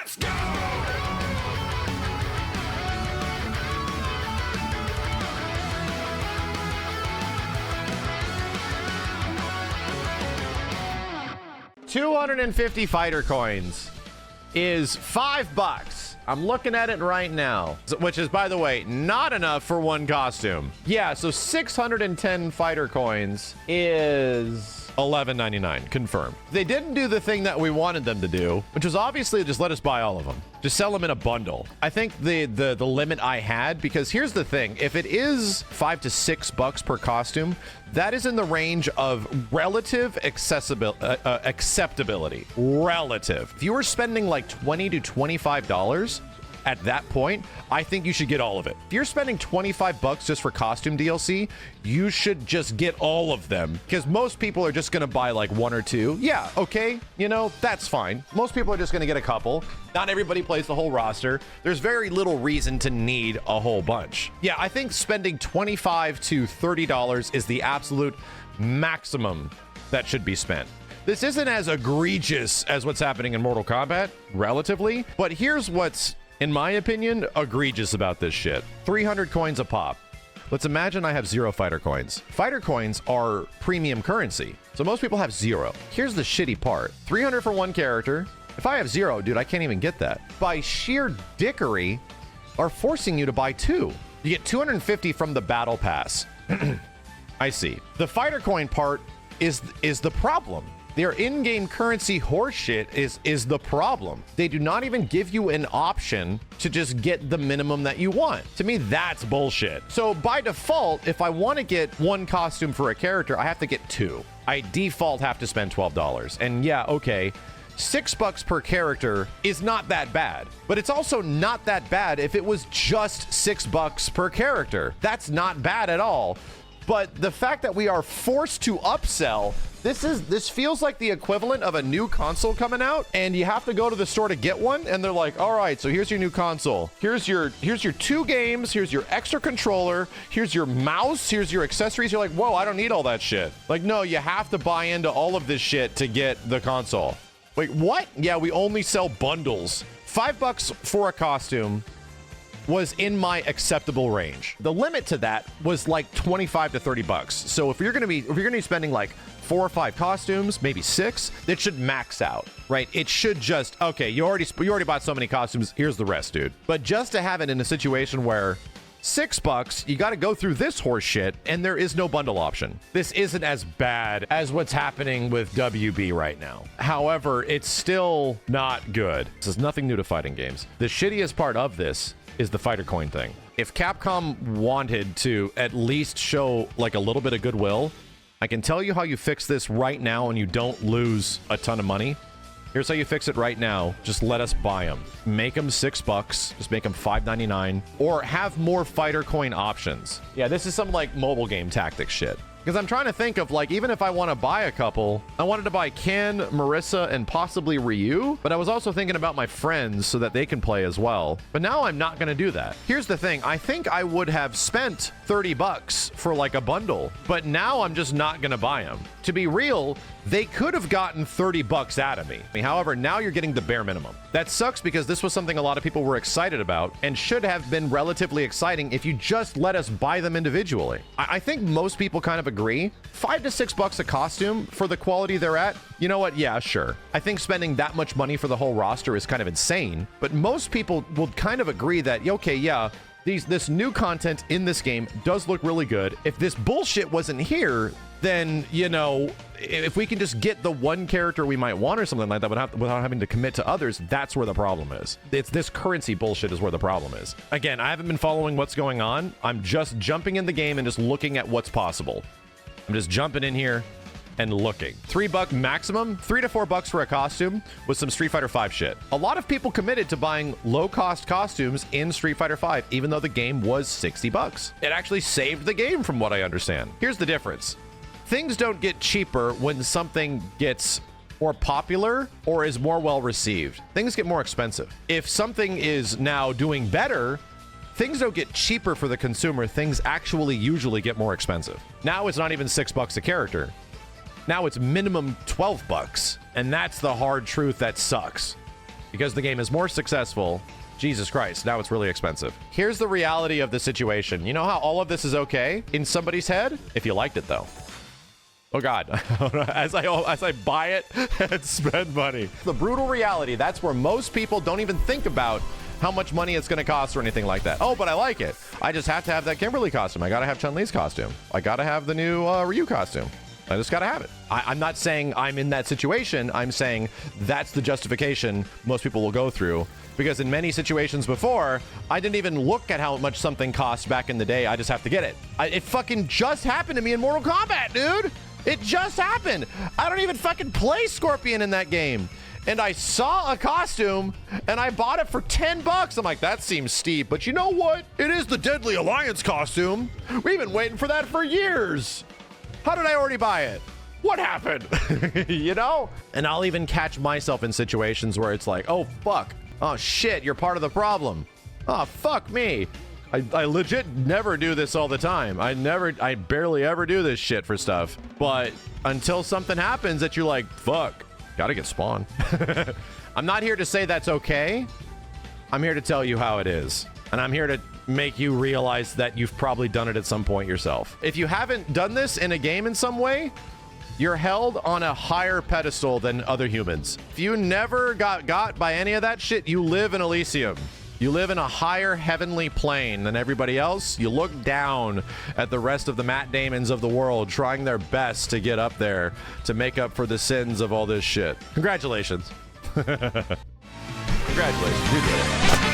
Let's go! $250 fighter coins is $5. I'm looking at it right now, which is, by the way, not enough for one costume. Yeah, so 610 fighter coins is $11.99, confirmed. They didn't do the thing that we wanted them to do, which was obviously just let us buy all of them. Just sell them in a bundle. I think the limit I had, because here's the thing, if it is $5 to $6 per costume, that is in the range of relative acceptability. Relative. If you were spending like $20 to $25 at that point, I think you should get all of it. If you're spending $25 just for costume DLC, you should just get all of them, because most people are just going to buy like one or two. Yeah, okay, you know, that's fine. Most people are just going to get a couple. Not everybody plays the whole roster. There's very little reason to need a whole bunch. Yeah, I think spending $25 to $30 is the absolute maximum that should be spent. This isn't as egregious as what's happening in Mortal Kombat, relatively, but here's what's, in my opinion, egregious about this shit. 300 coins a pop. Let's imagine I have 0 fighter coins. Fighter coins are premium currency, so most people have 0. Here's the shitty part. 300 for one character. If I have 0, dude, I can't even get that. By sheer dickery, are forcing you to buy 2. You get 250 from the battle pass. I see. The fighter coin part is the problem. Their in-game currency horseshit is the problem. They do not even give you an option to just get the minimum that you want. To me, that's bullshit. So by default, if I want to get one costume for a character, I have to get 2. I default have to spend $12. And yeah, okay, $6 per character is not that bad, but it's also not that bad if it was just $6 per character. That's not bad at all. But the fact that we are forced to upsell, this feels like the equivalent of a new console coming out, and you have to go to the store to get one, and they're like, all right, so here's your new console. Here's your 2 games, here's your extra controller, here's your mouse, here's your accessories. You're like, whoa, I don't need all that shit. Like, no, you have to buy into all of this shit to get the console. Wait, what? Yeah, we only sell bundles. $5 for a costume was in my acceptable range. The limit to that was like $25 to $30. So if you're gonna be spending like 4 or 5 costumes, maybe 6, it should max out, right? It should just, okay, you already bought so many costumes, here's the rest, dude. But just to have it in a situation where $6, you got to go through this horse shit, and there is no bundle option. This isn't as bad as what's happening with WB right now. However, it's still not good. This is nothing new to fighting games. The shittiest part of this is the fighter coin thing. If Capcom wanted to at least show like a little bit of goodwill, I can tell you how you fix this right now and you don't lose a ton of money. Here's how you fix it right now. Just let us buy them. Make them $6. Just make them $5.99, or have more fighter coin options. Yeah, this is some like mobile game tactics shit. Because I'm trying to think of, like, even if I want to buy a couple, I wanted to buy Ken, Marissa, and possibly Ryu, but I was also thinking about my friends so that they can play as well. But now I'm not going to do that. Here's the thing. I think I would have spent $30 for like a bundle, but now I'm just not going to buy them. To be real, they could have gotten $30 out of me. However, now you're getting the bare minimum. That sucks because this was something a lot of people were excited about and should have been relatively exciting if you just let us buy them individually. I think most people kind of agree. $5 to $6 a costume for the quality they're at. You know what? Yeah, sure. I think spending that much money for the whole roster is kind of insane, but most people will kind of agree that, okay, yeah, this new content in this game does look really good. If this bullshit wasn't here, then, you know, if we can just get the one character we might want or something like that without having to commit to others, that's where the problem is. It's this currency bullshit is where the problem is. Again, I haven't been following what's going on. I'm just jumping in the game and just looking at what's possible. I'm just jumping in here and looking. $3 maximum, $3 to $4 for a costume with some Street Fighter V shit. A lot of people committed to buying low-cost costumes in Street Fighter V, even though the game was $60. It actually saved the game from what I understand. Here's the difference. Things don't get cheaper when something gets more popular or is more well-received. Things get more expensive. If something is now doing better, things don't get cheaper for the consumer. Things actually usually get more expensive. Now it's not even $6 a character. Now it's minimum $12, and that's the hard truth that sucks. because the game is more successful. Jesus Christ, now it's really expensive. Here's the reality of the situation. You know how all of this is okay in somebody's head? If you liked it, though. Oh, God. as I buy it and spend money. The brutal reality, that's where most people don't even think about how much money it's going to cost or anything like that. Oh, but I like it. I just have to have that Kimberly costume. I got to have Chun-Li's costume. I got to have the new Ryu costume. I just got to have it. I'm not saying I'm in that situation. I'm saying that's the justification most people will go through. Because in many situations before, I didn't even look at how much something cost back in the day. I just have to get it. It fucking just happened to me in Mortal Kombat, dude. It just happened. I don't even fucking play Scorpion in that game. And I saw a costume and I bought it for 10 bucks. I'm like, that seems steep, but you know what? It is the Deadly Alliance costume. We've been waiting for that for years. How did I already buy it? What happened? You know? And I'll even catch myself in situations where it's like, oh, fuck. Oh, shit, you're part of the problem. Oh, fuck me. I legit never do this all the time. I barely ever do this shit for stuff. But until something happens that you're like, fuck, gotta get spawned. I'm not here to say that's okay. I'm here to tell you how it is. And I'm here to make you realize that you've probably done it at some point yourself. If you haven't done this in a game in some way, you're held on a higher pedestal than other humans. If you never got by any of that shit, you live in Elysium. You live in a higher heavenly plane than everybody else. You look down at the rest of the Matt Damons of the world trying their best to get up there to make up for the sins of all this shit. Congratulations. Congratulations. You did it.